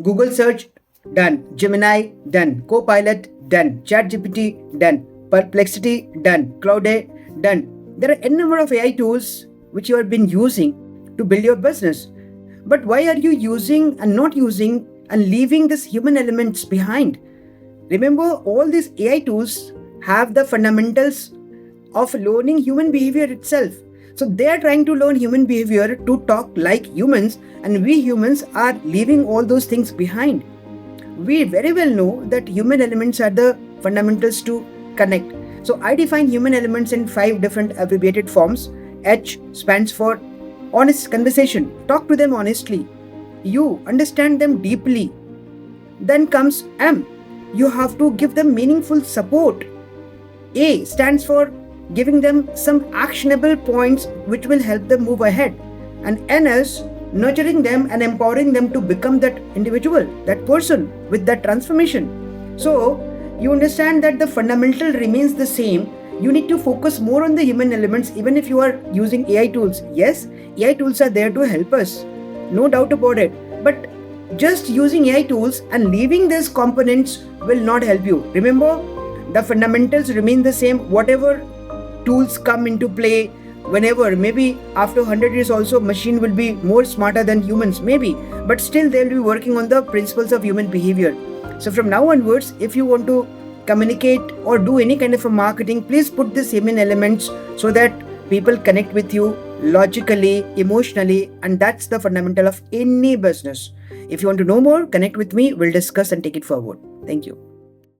Google search, done. Gemini, done. Copilot, done. ChatGPT, done. Perplexity, done. Cloud, done. There are n number of AI tools which you have been using to build your business. But why are you using and not using and leaving these human elements behind? Remember, all these AI tools have the fundamentals of learning human behavior itself. So they are trying to learn human behavior to talk like humans, and we humans are leaving all those things behind. We very well know that human elements are the fundamentals to connect. So I define human elements in 5 different abbreviated forms. H stands for honest conversation. Talk to them honestly. U, understand them deeply. Then comes M. You have to give them meaningful support. A stands for giving them some actionable points which will help them move ahead. And N is nurturing them and empowering them to become that individual, that person with that transformation. So you understand that the fundamental remains the same. You need to focus more on the human elements even if you are using AI tools. Yes, AI tools are there to help us, no doubt about it. But just using AI tools and leaving these components will not help you. Remember, the fundamentals remain the same. Whatever tools come into play, whenever, maybe after 100 years also, machine will be more smarter than humans, maybe, but still they'll be working on the principles of human behavior. So from now onwards, if you want to communicate or do any kind of a marketing, please put these human elements so that people connect with you logically, emotionally, and that's the fundamental of any business. If you want to know more, connect with me. We'll discuss and take it forward. Thank you.